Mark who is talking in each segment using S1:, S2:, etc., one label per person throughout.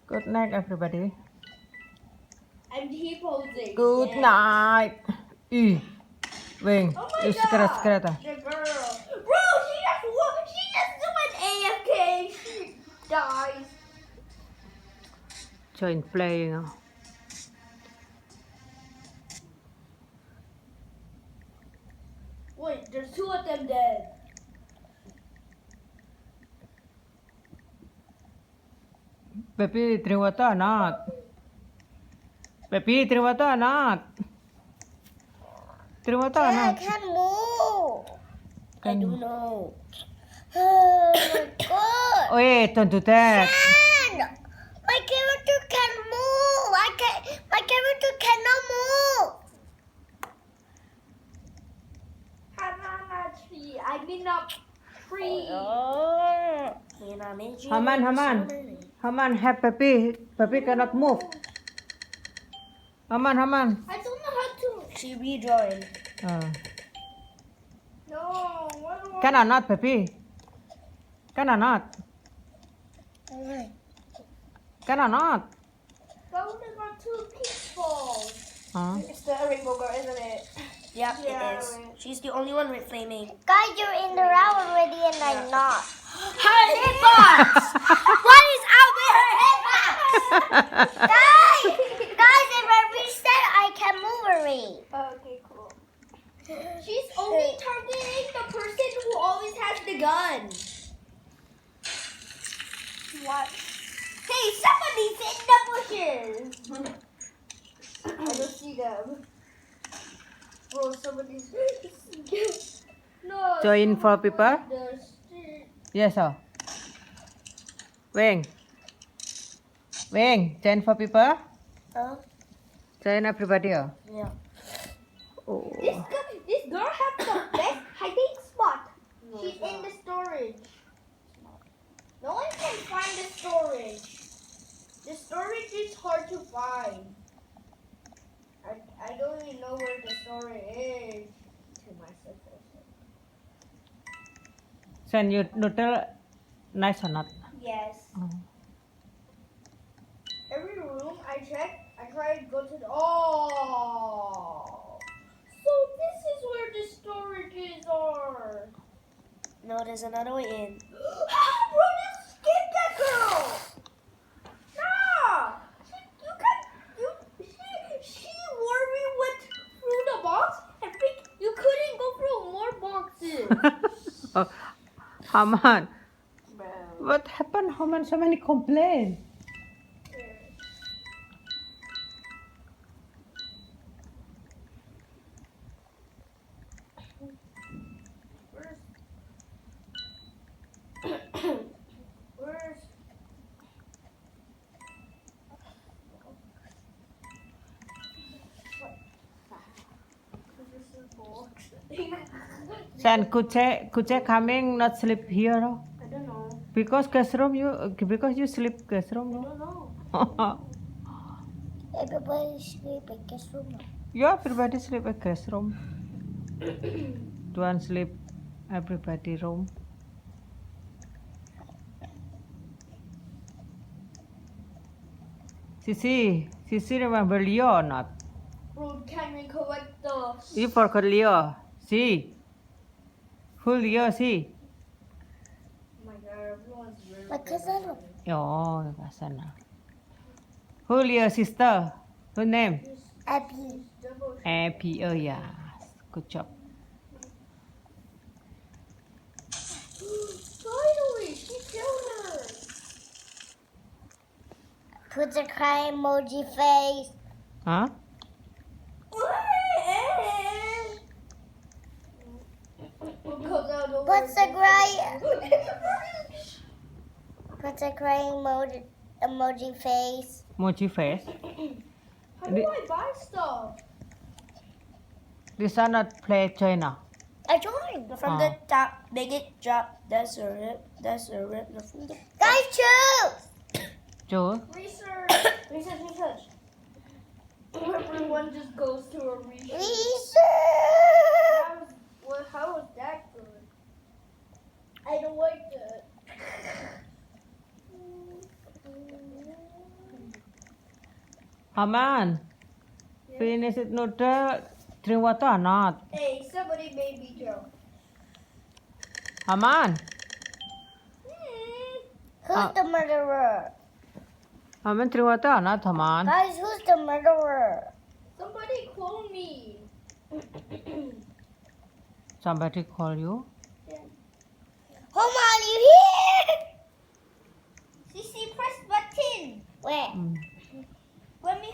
S1: Good night, everybody.
S2: I'm T-posing.
S1: Good
S2: yes.
S1: night. Wing.
S2: Oh my
S1: Secret,
S2: god.
S1: secret.
S2: The girl. Bro, she just went AFK. She dies.
S1: Join playing.
S2: Wait, there's two of them dead.
S1: Baby, drink water or not? Baby, drink water or not? Drink water or
S2: I
S1: not?
S2: can't move. I
S1: Can-
S2: don't know. Oh my god.
S1: Wait, don't do that.
S2: Can! My character can move. My character cannot move. Banana tree. I mean a tree.
S1: Haman, have baby. Baby cannot move. Haman.
S2: I don't know how to. She rejoined. No, what do I?
S1: Can or not, baby? Can or not? Can or not?
S2: Those are two people.
S1: Huh?
S2: It's the rainbow girl, isn't it? Yep,
S3: Yeah,
S2: it is.
S3: right.
S2: She's the only one with flaming.
S3: Guys, you're in the round already and I'm not.
S2: Her hitbox! What is up with her hitbox?
S3: Guys, if I reset, I can move already.
S2: Okay, cool. She's only targeting the person who always has the gun. What? Hey, somebody's in the bushes. I don't see them. Bro, somebody's. No.
S1: Join for people? Yes, sir. Wing. Join for people?
S2: Huh?
S1: Join everybody.
S2: Yeah.
S1: Oh.
S2: This girl has the best hiding spot. She's in the storage. No one can find the storage. The storage is hard to find. I don't even know where the storage is. To myself.
S1: Send you noodle nice or not?
S2: Yes.
S1: Oh.
S2: Every room I check, I try to go to the. Oh. So this is where the storages are. No, there's another way in. Bro, just skip that girl. Nah. She worried went through the box and you couldn't go through more boxes.
S1: Haman. What happened, Haman? So many complaints.
S2: Where's
S1: Send Kuche coming not sleep here. No?
S2: I don't know.
S1: Because you sleep classroom.
S2: I
S1: No?
S2: don't know.
S3: Everybody sleep in this room.
S1: Yeah, everybody sleep at classroom. Don't sleep everybody room. Sisi remember Leo or not?
S2: Bro, can we collect the...
S1: You forgot Leo. See? Who Leo? See?
S2: Oh my god, everyone's really...
S3: My cousin.
S1: Oh, sana. Who Leo sister? Who name?
S3: Abby.
S1: Abby. Oh yeah. Good job.
S2: Finally, she killed her.
S3: Put the crying emoji face.
S1: Huh?
S3: What's the crying? Put the crying emoji face.
S1: Mochi face.
S2: How do I buy stuff?
S1: This are not play China.
S3: I joined.
S2: From the top, make it drop. That's a rip. From the
S3: Guys, choose.
S1: Joe.
S2: research. Everyone just goes to a research.
S3: Research.
S2: How was that good? I don't like that.
S1: Haman, finish it noodle. Drink water or not?
S2: Hey, somebody made me joke.
S1: Haman,
S3: Who's the murderer?
S1: Haman drink water or not, Haman?
S3: Guys, who's the murderer?
S2: Somebody call me.
S1: Somebody call you.
S3: Home, are you here?
S2: Sissy, press button.
S3: Where?
S2: Let me.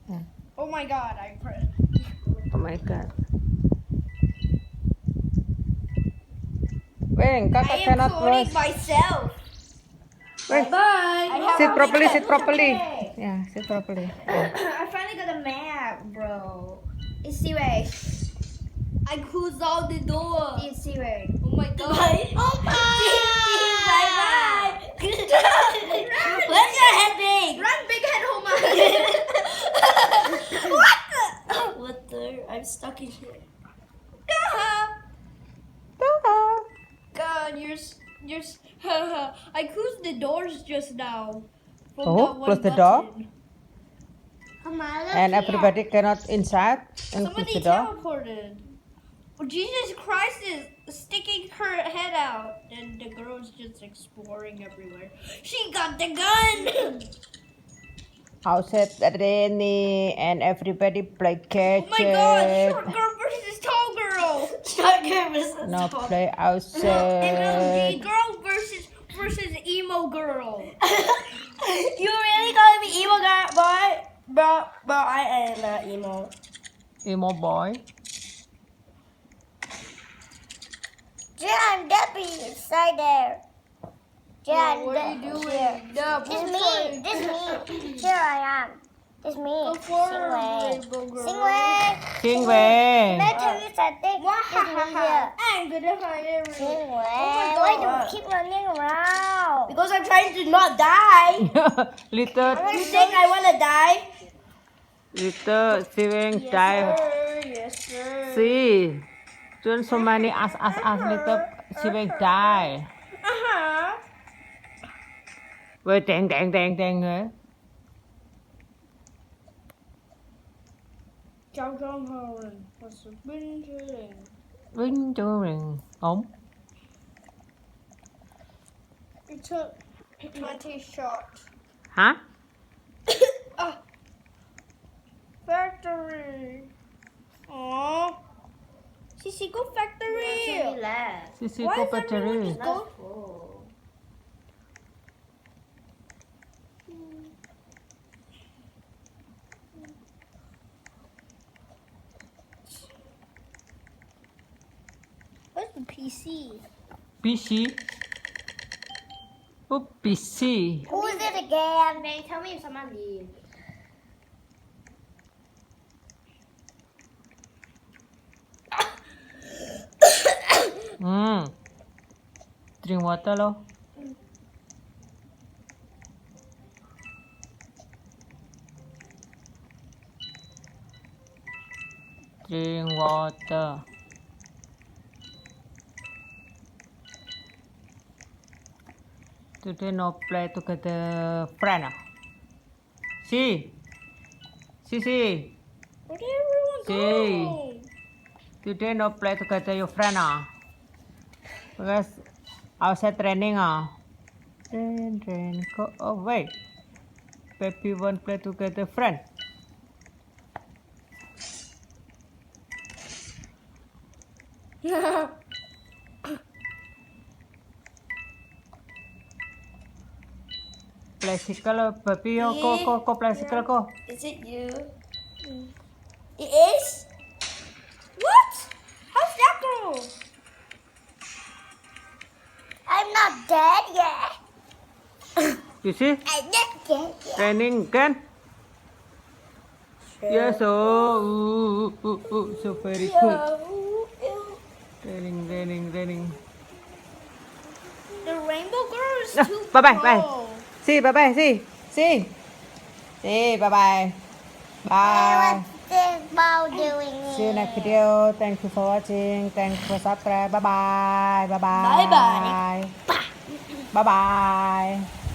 S1: Yeah.
S2: Oh my God! I pressed.
S1: Oh my God. Wait,
S2: I
S1: Kakak
S2: am
S1: cannot
S2: cloning
S1: watch.
S2: myself.
S1: Wait,
S2: Bye.
S1: sit properly, sit properly. Yeah, sit properly.
S2: I finally got a map, bro. It's Seaway. I closed all the doors. It's Seaway. Oh my God. Bye.
S3: Oh my!
S2: Bye.
S3: Where's your heading?
S2: Run, big head, Homa.
S3: What the? I'm stuck in here.
S2: God, I closed the doors just now. From
S1: Oh,
S2: that one
S1: close the door?
S2: button.
S1: And everybody cannot inside and close
S2: Somebody
S1: the door.
S2: teleported. Jesus Christ is sticking her head out, and the girl's just exploring everywhere. She got the gun.
S1: Outside rainy and everybody play
S2: Oh
S1: Gadget.
S2: my God! Short girl versus tall girl.
S3: Short girl versus
S1: No
S3: tall.
S1: play
S2: MLG
S1: outside.
S2: girl versus emo girl.
S3: You really calling me emo girl, boy? Bro, I am not emo.
S1: Emo boy.
S3: Jan, Debbie, inside there. Jan,
S2: What are you doing?
S3: Here.
S2: No,
S3: This me. Here I am. This me.
S2: Go forward,
S3: Singway.
S2: rainbow girl.
S3: Singway.
S1: Singway.
S3: Can I tell you something? This me here.
S2: I'm gonna find everything.
S3: Singway.
S2: Oh my
S3: Why do
S2: God.
S3: you keep running around?
S2: Because I'm trying to not die.
S1: Little
S3: You think I want to die?
S1: Singway die.
S2: Yes, sir.
S1: See, doing so many as little Singway die. Wait, dang.
S2: Chow Holland. What's the winter?
S1: Windowing. Ống.
S2: It took 20 shots.
S1: Hả?
S2: Factory. Aww. Sissy, go factory.
S1: Sissy
S2: Why
S1: có
S2: is everyone
S1: battery.
S2: just go? Where's the PC?
S1: PC. Oh, PC.
S3: Who is it again?
S2: May tell me if someone leaves.
S1: Drink water lo. Drink water. Today no play together friend. See.
S2: Where did everyone go?
S1: Today no play together your friend. Because outside training. Train. Go away. Baby won't play together friend. Bicycle, baby, go bicycle, go.
S3: Is it you? It is?
S2: What? How's that go?
S3: I'm not dead yet.
S1: You see?
S3: I'm not dead yet.
S1: Training again. Yes, so very good. Training.
S2: The rainbow girl is
S1: No,
S2: too
S1: bye.
S2: pro.
S1: See, bye. See, bye.
S3: Hey,
S1: Bye.
S3: what's this ball doing
S1: See you
S3: here?
S1: next video. Thank you for watching. Thanks for subscribe. Bye.
S3: Bye-bye.
S1: Bye bye.